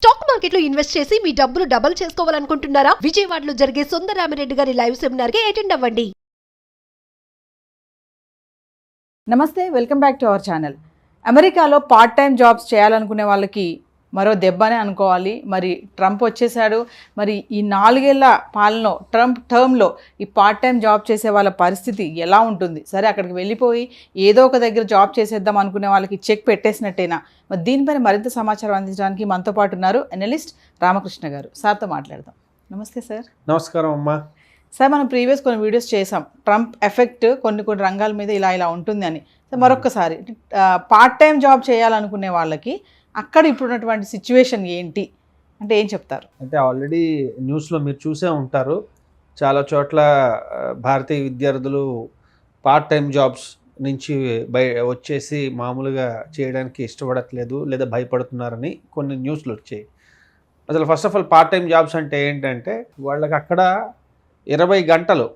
Stock మార్కెట్లో invest చేసి మీ డబ్బులు డబుల్ చేసుకోవాలనుకుంటున్నారా? విజయవాడలో జరిగే సుందరరామిరెడ్డి గారి లైవ్ సెమినార్ కి అటెండ్ అవ్వండి. నమస్తే, welcome back to our channel. అమెరికాలో పార్ట్ టైం జాబ్స్ చేయాలనుకునే వాళ్ళకి మరో దెబ్బనే అనుకోవాలి. మరి ట్రంప్ వచ్చేసాడు. మరి ఈ 4 ఏళ్ల పాలన ట్రంప్ టర్మ్లో ఈ పార్ట్ టైం జాబ్ చేసే వాళ్ళ పరిస్థితి ఎలా ఉంటుంది? సరే, అక్కడికి వెళ్ళిపోయి ఏదో ఒక దగ్గర జాబ్ చేసేద్దాం అనుకునే వాళ్ళకి చెక్ పెట్టేసినట్టేనా? మరి దీనిపైన మరింత సమాచారం అందించడానికి మనతో పాటు ఉన్నారు అనలిస్ట్ రామకృష్ణ గారు. సార్తో మాట్లాడదాం. నమస్తే సార్. నమస్కారం అమ్మా. సార్, మనం ప్రీవియస్ కొన్ని వీడియోస్ చేసాం, ట్రంప్ ఎఫెక్ట్ కొన్ని రంగాల మీద ఇలా ఉంటుంది అని. సో మరొక్కసారి పార్ట్ టైం జాబ్ చేయాలనుకునే వాళ్ళకి అక్కడ ఇప్పుడున్నటువంటి సిచ్యువేషన్ ఏంటి అంటే ఏం చెప్తారు? అంటే ఆల్రెడీ న్యూస్లో మీరు చూసే ఉంటారు, చాలా చోట్ల భారతీయ విద్యార్థులు పార్ట్ టైం జాబ్స్ నుంచి వచ్చేసి మామూలుగా చేయడానికి ఇష్టపడట్లేదు లేదా భయపడుతున్నారని కొన్ని న్యూస్లు వచ్చాయి. అసలు first of all part time jobs అంటే ఏంటంటే వాళ్ళకి అక్కడ 20 గంటలు,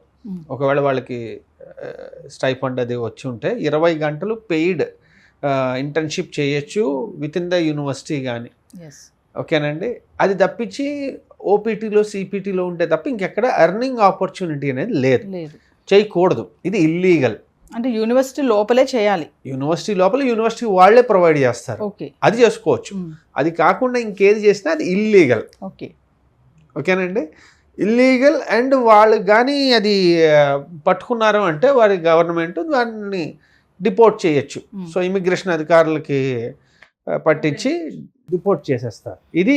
ఒకవేళ వాళ్ళకి స్టైఫండ్ అది వచ్చి ఉంటే 20 గంటలు పెయిడ్ ఇంటర్న్షిప్ చేయొచ్చు విత్ ఇన్ ద యూనివర్సిటీ కానీ. ఓకేనండి. అది తప్పించి ఓపీటీలో సిపిటీలో ఉంటే తప్ప ఇంకెక్కడ ఎర్నింగ్ ఆపర్చునిటీ అనేది లేదు, చేయకూడదు. ఇది ఇల్లీగల్. అంటే యూనివర్సిటీ లోపలే చేయాలి. యూనివర్సిటీ లోపల యూనివర్సిటీ వాళ్ళే ప్రొవైడ్ చేస్తారు, అది చేసుకోవచ్చు. అది కాకుండా ఇంకేది చేసినా అది ఇల్లీగల్. ఓకేనండి, ఇల్లీగల్. అండ్ వాళ్ళు కానీ అది పట్టుకున్నారు అంటే వారి గవర్నమెంట్ దాన్ని డిపోర్ట్ చేయొచ్చు. సో ఇమిగ్రేషన్ అధికారులకి పట్టించి డిపోర్ట్ చేసేస్తారు. ఇది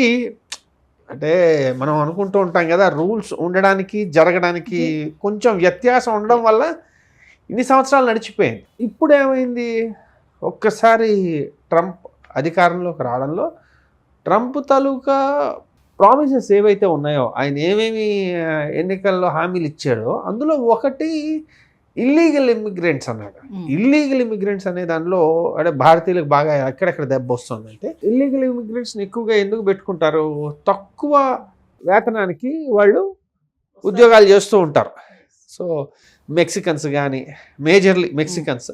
అంటే మనం అనుకుంటూ ఉంటాం కదా, రూల్స్ ఉండడానికి జరగడానికి కొంచెం వ్యత్యాసం ఉండడం వల్ల ఇన్ని సంవత్సరాలు నడిచిపోయింది. ఇప్పుడు ఏమైంది, ఒక్కసారి ట్రంప్ అధికారంలోకి రావడంలో ట్రంప్ తాలూకా ప్రామిసెస్ ఏవైతే ఉన్నాయో, ఆయన ఏమేమి ఎన్నికల్లో హామీలు ఇచ్చాడో అందులో ఒకటి ఇల్లీగల్ ఇమిగ్రెంట్స్ అన్నాడు. ఇల్లీగల్ ఇమిగ్రెంట్స్ అనే దానిలో అంటే భారతీయులకు బాగా ఎక్కడెక్కడ దెబ్బ వస్తుందంటే, ఇల్లీగల్ ఇమిగ్రెంట్స్ని ఎక్కువగా ఎందుకు పెట్టుకుంటారు, తక్కువ వేతనానికి వాళ్ళు ఉద్యోగాలు చేస్తూ ఉంటారు. సో మెక్సికన్స్ కానీ, మేజర్లీ మెక్సికన్స్.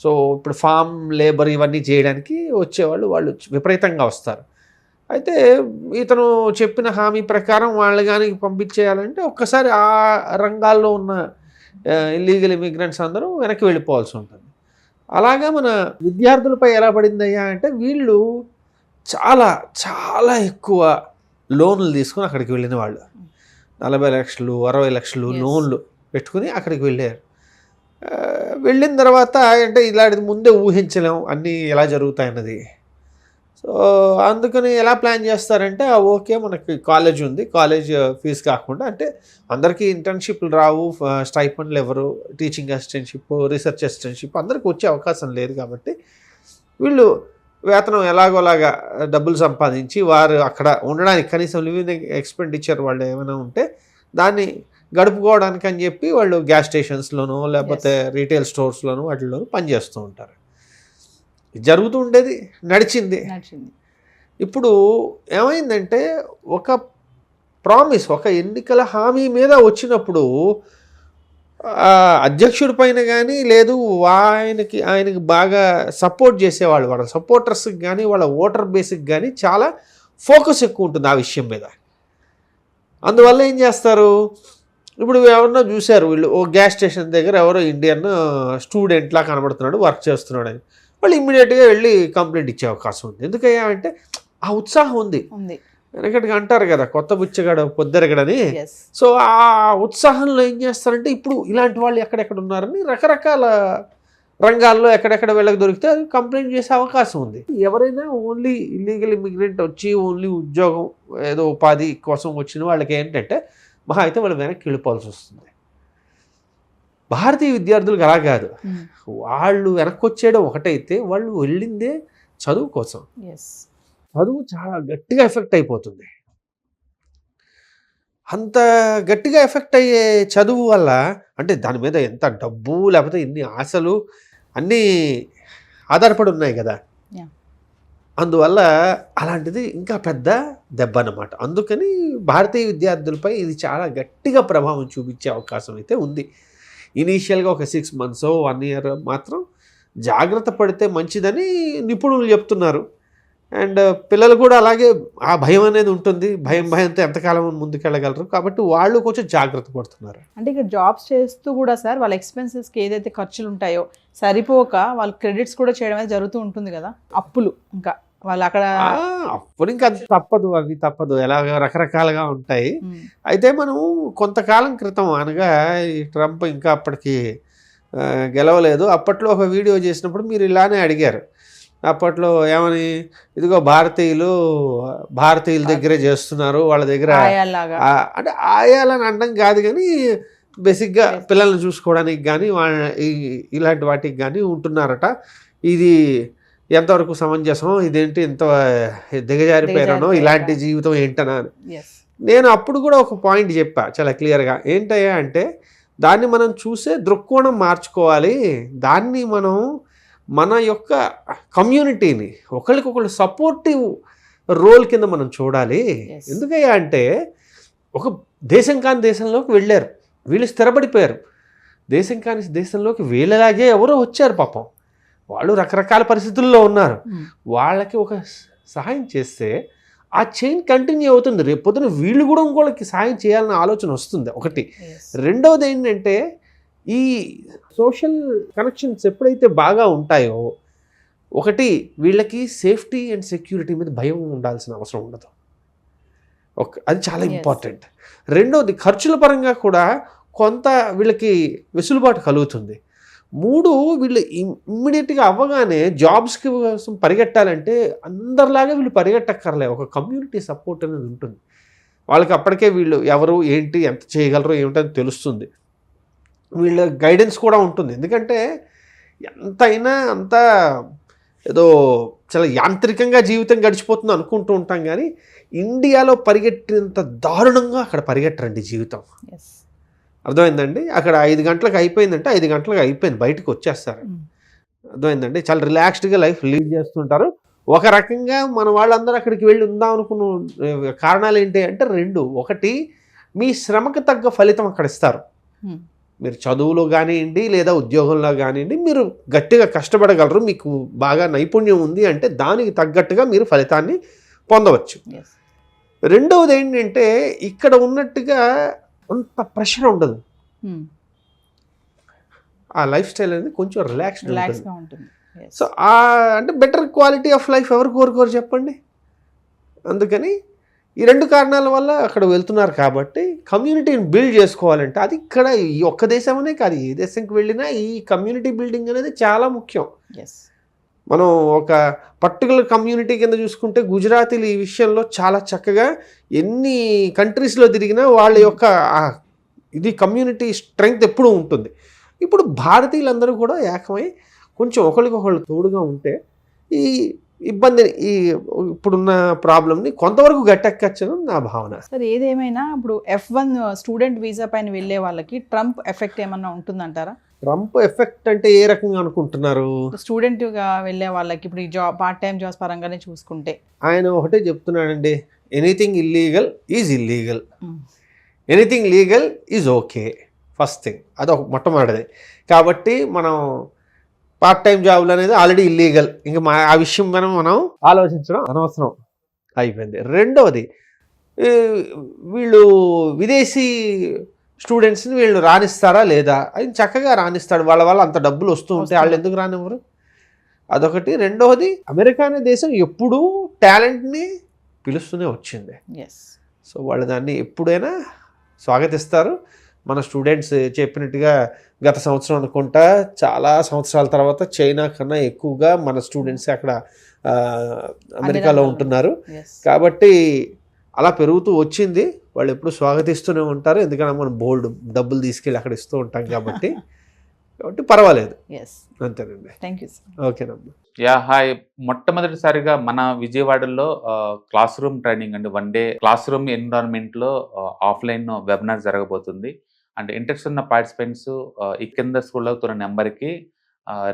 సో ఇప్పుడు ఫామ్ లేబర్ ఇవన్నీ చేయడానికి వచ్చేవాళ్ళు వాళ్ళు విపరీతంగా వస్తారు. అయితే ఇతను చెప్పిన హామీ ప్రకారం వాళ్ళు కానీ పంపించేయాలంటే ఒక్కసారి ఆ రంగాల్లో ఉన్న ఇల్లీగల్ ఇమిగ్రెంట్స్ అందరూ వెనక్కి వెళ్ళిపోవాల్సి ఉంటుంది. అలాగా మన విద్యార్థులపై ఎలా పడిందయ్యా అంటే, వీళ్ళు చాలా చాలా ఎక్కువ లోన్లు తీసుకుని అక్కడికి వెళ్ళిన వాళ్ళు 40 లక్షలు 60 లక్షలు లోన్లు పెట్టుకుని అక్కడికి వెళ్ళారు. వెళ్ళిన తర్వాత అంటే ఇలాంటిది ముందే ఊహించలేము అన్నీ ఎలా జరుగుతాయన్నది. సో అందుకని ఎలా ప్లాన్ చేస్తారంటే, ఓకే మనకి కాలేజ్ ఉంది, కాలేజ్ ఫీజు కాకుండా అంటే అందరికీ ఇంటర్న్షిప్లు రావు, స్టైఫండ్లు ఎవరు, టీచింగ్ అసిస్టెంట్షిప్, రీసెర్చ్ అసిస్టెంట్షిప్ అందరికీ వచ్చే అవకాశం లేదు కాబట్టి వీళ్ళు వేతనం ఎలాగోలాగా డబ్బులు సంపాదించి వారు అక్కడ ఉండడానికి కనీసం లివింగ్ ఎక్స్పెండిచర్ వాళ్ళు ఏమైనా ఉంటే దాన్ని గడుపుకోవడానికి అని చెప్పి వాళ్ళు గ్యాస్ స్టేషన్స్లోనూ లేకపోతే రీటైల్ స్టోర్స్లోనూ వాటిలోనూ పనిచేస్తూ ఉంటారు. జరుగుతూ ఉండేది, నడిచింది. ఇప్పుడు ఏమైందంటే, ఒక ప్రామిస్, ఒక ఎన్నికల హామీ మీద వచ్చినప్పుడు అధ్యక్షుడి పైన కానీ లేదు ఆయనకి బాగా సపోర్ట్ చేసేవాళ్ళు, వాళ్ళ సపోర్టర్స్కి కానీ వాళ్ళ ఓటర్ బేస్కి కానీ చాలా ఫోకస్ ఎక్కువ ఉంటుంది ఆ విషయం మీద. అందువల్ల ఏం చేస్తారు, ఇప్పుడు ఎవరన్నా చూశారు, వీళ్ళు ఓ గ్యాస్ స్టేషన్ దగ్గర ఎవరో ఇండియన్ స్టూడెంట్లా కనబడుతున్నాడు, వర్క్ చేస్తున్నాడు అని వాళ్ళు ఇమ్మీడియట్గా వెళ్ళి కంప్లైంట్ ఇచ్చే అవకాశం ఉంది. ఎందుకయ్యా అంటే ఆ ఉత్సాహం ఉంది. వెనకటికి అంటారు కదా, కొత్త బుచ్చగాడు పొద్దెరగడని. సో ఆ ఉత్సాహంలో ఏం చేస్తారంటే, ఇప్పుడు ఇలాంటి వాళ్ళు ఎక్కడెక్కడ ఉన్నారని రకరకాల రంగాల్లో ఎక్కడెక్కడ వీళ్ళకి దొరికితే అది కంప్లైంట్ చేసే అవకాశం ఉంది. ఎవరైనా ఓన్లీ ఇల్లీగల్ ఇమిగ్రెంట్ వచ్చి ఓన్లీ ఉద్యోగం ఏదో ఉపాధి కోసం వచ్చిన వాళ్ళకి ఏంటంటే మహా అయితే వాళ్ళు వెనక్కి వెళ్ళిపోవాల్సి వస్తుంది. భారతీయ విద్యార్థులకు అలా కాదు, వాళ్ళు వెనక్కి వచ్చేయడం ఒకటైతే వాళ్ళు వెళ్ళిందే చదువు కోసం. చదువు చాలా గట్టిగా ఎఫెక్ట్ అయిపోతుంది. అంత గట్టిగా ఎఫెక్ట్ అయ్యే చదువు వల్ల అంటే దాని మీద ఎంత డబ్బు లేకపోతే ఎన్ని ఆశలు అన్నీ ఆధారపడి ఉన్నాయి కదా. అందువల్ల అలాంటిది ఇంకా పెద్ద దెబ్బ అన్నమాట. అందుకని భారతీయ విద్యార్థులపై ఇది చాలా గట్టిగా ప్రభావం చూపించే అవకాశం అయితే ఉంది. ఇనీషియల్గా ఒక 6 months 1 year మాత్రం జాగ్రత్త పడితే మంచిదని నిపుణులు చెప్తున్నారు. అండ్ పిల్లలు కూడా అలాగే ఆ భయం అనేది ఉంటుంది, భయంతో ఎంతకాలం ముందుకెళ్ళగలరు, కాబట్టి వాళ్ళు కొంచెం జాగ్రత్త పడుతున్నారు. అంటే ఇక జాబ్స్ చేస్తూ కూడా సార్ వాళ్ళ ఎక్స్పెన్సెస్కి ఏదైతే ఖర్చులు ఉంటాయో సరిపోక వాళ్ళ క్రెడిట్స్ కూడా చేయడం అనేది జరుగుతూ ఉంటుంది కదా, అప్పులు ఇంకా వాళ్ళు అక్కడ అప్పుడు ఇంకా అది తప్పదు ఎలాగ రకరకాలుగా ఉంటాయి. అయితే మనం కొంతకాలం క్రితం అనగా ఈ ట్రంప్ ఇంకా అప్పటికి గెలవలేదు, అప్పట్లో ఒక వీడియో చేసినప్పుడు మీరు ఇలానే అడిగారు. అప్పట్లో ఏమని, ఇదిగో భారతీయుల దగ్గరే చేస్తున్నారు, వాళ్ళ దగ్గర అంటే ఆయాలని అనడం కాదు కానీ బేసిక్గా పిల్లల్ని చూసుకోవడానికి కానీ ఇలాంటి వాటికి కానీ ఉంటున్నారట, ఇది ఎంతవరకు సమంజసం, ఇదేంటి ఇంత దిగజారిపోయారనో, ఇలాంటి జీవితం ఏంటనా అని. నేను అప్పుడు కూడా ఒక పాయింట్ చెప్పా చాలా క్లియర్గా, ఏంటయ్యా అంటే దాన్ని మనం చూసే దృక్కోణం మార్చుకోవాలి, దాన్ని మనం మన యొక్క కమ్యూనిటీని ఒకరికొకరు సపోర్టివ్ రోల్ కింద మనం చూడాలి. ఎందుకయ్యా అంటే ఒక దేశం కాని దేశంలోకి వెళ్ళారు, వీళ్ళు స్థిరపడిపోయారు, దేశం కాని దేశంలోకి వీళ్ళలాగే ఎవరో వచ్చారు, పాపం వాళ్ళు రకరకాల పరిస్థితుల్లో ఉన్నారు, వాళ్ళకి ఒక సహాయం చేస్తే ఆ చైన్ కంటిన్యూ అవుతుంది, రేపు పొద్దున వీళ్ళు కూడా ఇంకోళ్ళకి సహాయం చేయాలన్న ఆలోచన వస్తుంది ఒకటి. రెండవది ఏంటంటే ఈ సోషల్ కనెక్షన్స్ ఎప్పుడైతే బాగా ఉంటాయో, ఒకటి వీళ్ళకి సేఫ్టీ అండ్ సెక్యూరిటీ మీద భయం ఉండాల్సిన అవసరం ఉండదు, అది చాలా ఇంపార్టెంట్. రెండవది ఖర్చుల పరంగా కూడా కొంత వీళ్ళకి వెసులుబాటు కలుగుతుంది. మూడు, వీళ్ళు ఇమ్మీడియట్గా అవ్వగానే జాబ్స్కి కోసం పరిగెట్టాలంటే అందరిలాగా వీళ్ళు పరిగెట్టక్కర్లే, ఒక కమ్యూనిటీ సపోర్ట్ అనేది ఉంటుంది వాళ్ళకి, అప్పటికే వీళ్ళు ఎవరు ఏంటి ఎంత చేయగలరు ఏమిటని తెలుస్తుంది, వీళ్ళ గైడెన్స్ కూడా ఉంటుంది. ఎందుకంటే ఎంతైనా అంత ఏదో చాలా యాంత్రికంగా జీవితం గడిచిపోతుంది అనుకుంటూ ఉంటాం, కానీ ఇండియాలో పరిగెట్టినంత దారుణంగా అక్కడ పరిగెట్టరండి జీవితం. అర్థమైందండి, అక్కడ 5 గంటలకు అయిపోయిందంటే 5 గంటలకు అయిపోయింది, బయటకు వచ్చేస్తారు. అర్థమైందండి, చాలా రిలాక్స్డ్గా లైఫ్ లీడ్ చేస్తుంటారు. ఒక రకంగా మన వాళ్ళందరూ అక్కడికి వెళ్ళి ఉందాం అనుకున్న కారణాలు ఏంటి అంటే 2. ఒకటి, మీ శ్రమకు తగ్గ ఫలితం అక్కడ ఇస్తారు. మీరు చదువులో కానివ్వండి లేదా ఉద్యోగంలో కానివ్వండి, మీరు గట్టిగా కష్టపడగలరు, మీకు బాగా నైపుణ్యం ఉంది అంటే దానికి తగ్గట్టుగా మీరు ఫలితాన్ని పొందవచ్చు. రెండవది ఏంటంటే ఇక్కడ ఉన్నట్టుగా అంత ప్రెషర్ ఉండదు, ఆ లైఫ్ స్టైల్ అనేది కొంచెం రిలాక్స్గా ఉంటుంది. సో అంటే బెటర్ క్వాలిటీ ఆఫ్ లైఫ్ ఎవరు కోరుకోరు చెప్పండి. అందుకని ఈ 2 కారణాల వల్ల అక్కడ వెళ్తున్నారు. కాబట్టి కమ్యూనిటీని బిల్డ్ చేసుకోవాలంటే అది ఇక్కడ ఈ ఒక్క దేశమనే కాదు, ఏ దేశంకి వెళ్ళినా ఈ కమ్యూనిటీ బిల్డింగ్ అనేది చాలా ముఖ్యం. మనం ఒక పర్టికులర్ కమ్యూనిటీ కింద చూసుకుంటే గుజరాతీలు ఈ విషయంలో చాలా చక్కగా ఎన్ని కంట్రీస్లో తిరిగినా వాళ్ళ యొక్క ఇది కమ్యూనిటీ స్ట్రెంగ్త్ ఎప్పుడూ ఉంటుంది. ఇప్పుడు భారతీయులందరూ కూడా ఏకమై కొంచెం ఒకరికొకళ్ళు తోడుగా ఉంటే ఈ ఇబ్బందిని ఇప్పుడున్న ప్రాబ్లమ్ని కొంతవరకు గట్టెక్కచ్చని నా భావన. సార్ ఏదేమైనా ఇప్పుడు F1 స్టూడెంట్ వీసా పైన వెళ్ళే వాళ్ళకి ట్రంప్ ఎఫెక్ట్ ఏమన్నా ఉంటుందంటారా? ట్రంప్ ఎఫెక్ట్ అంటే ఏ రకంగా అనుకుంటున్నారు? స్టూడెంట్గా వెళ్ళే వాళ్ళకి ఇప్పుడు ఈ పార్ట్ టైం జాబ్స్ పరంగానే చూసుకుంటే ఆయన ఒకటే చెప్తున్నాడండి, anything illegal is illegal, anything legal is okay. First thing అది ఒక మొట్టమొదటిది. కాబట్టి మనం పార్ట్ టైం జాబులు అనేది ఆల్రెడీ ఇల్లీగల్, ఇంకా ఆ విషయం మనం ఆలోచించడం అనవసరం అయిపోయింది. రెండవది, వీళ్ళు విదేశీ స్టూడెంట్స్ని వీళ్ళు రాణిస్తారా లేదా? అది చక్కగా రాణిస్తాడు, వాళ్ళ అంత డబ్బులు వస్తూ ఉంటే వాళ్ళు ఎందుకు రానివ్వరు? అదొకటి. రెండవది, అమెరికా అనే దేశం ఎప్పుడూ టాలెంట్ని పిలుస్తూనే వచ్చింది. సో వాళ్ళు దాన్ని ఎప్పుడైనా స్వాగతిస్తారు. మన స్టూడెంట్స్ చెప్పినట్టుగా గత సంవత్సరం అనుకుంటా చాలా సంవత్సరాల తర్వాత చైనా కన్నా ఎక్కువగా మన స్టూడెంట్స్ అక్కడ అమెరికాలో ఉంటున్నారు. కాబట్టి అలా పెరుగుతూ వచ్చింది, వాళ్ళు ఎప్పుడు స్వాగతిస్తూనే ఉంటారు, ఎందుకంటే మనం బోల్డ్ డబ్బులు తీసుకెళ్ళి అక్కడ ఇస్తూ ఉంటాం కాబట్టి పర్వాలేదు. అంతేనండి. Thank you. ఓకేనమ్మా. హాయ్. మొట్టమొదటిసారిగా మన విజయవాడలో క్లాస్ రూమ్ ట్రైనింగ్ అండి, 1 డే క్లాస్ రూమ్ ఎన్విరాన్మెంట్లో ఆఫ్లైన్ వెబినార్ జరగబోతుంది. అండ్ ఇంట్రెస్ట్ ఉన్న పార్టిసిపెంట్స్ ఈ కింద స్క్రోల్ అవుతున్న నెంబర్కి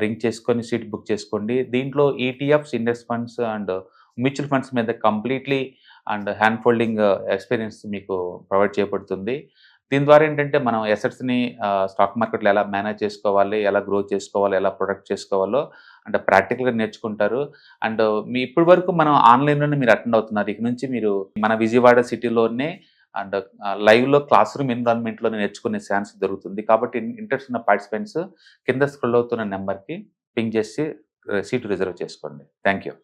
రింగ్ చేసుకొని సీట్ బుక్ చేసుకోండి. దీంట్లో ETFs, index funds and mutual funds మీద completely and hand holding experience మీకు ప్రొవైడ్ చేయబడుతుంది. దీని ద్వారా ఏంటంటే మనం ఎసెట్స్ని స్టాక్ మార్కెట్లో ఎలా మేనేజ్ చేసుకోవాలి, ఎలా గ్రో చేసుకోవాలి, ఎలా ప్రొడక్ట్ చేసుకోవాలో అంటే ప్రాక్టికల్గా నేర్చుకుంటారు. అండ్ మీ ఇప్పటి వరకు మనం ఆన్లైన్లోనే మీరు అటెండ్ అవుతున్నారు. ఇక నుంచి మీరు మన విజయవాడ సిటీలోనే అండ్ లైవ్లో క్లాస్ రూమ్ ఎన్విరాన్మెంట్లోనే నేర్చుకునే ఛాన్స్ దొరుకుతుంది. కాబట్టి ఇంట్రెస్ట్ ఉన్న పార్టిసిపెంట్స్ కింద స్క్రోల్ అవుతున్న నెంబర్కి పింగ్ చేసి సీటు రిజర్వ్ చేసుకోండి. Thank you.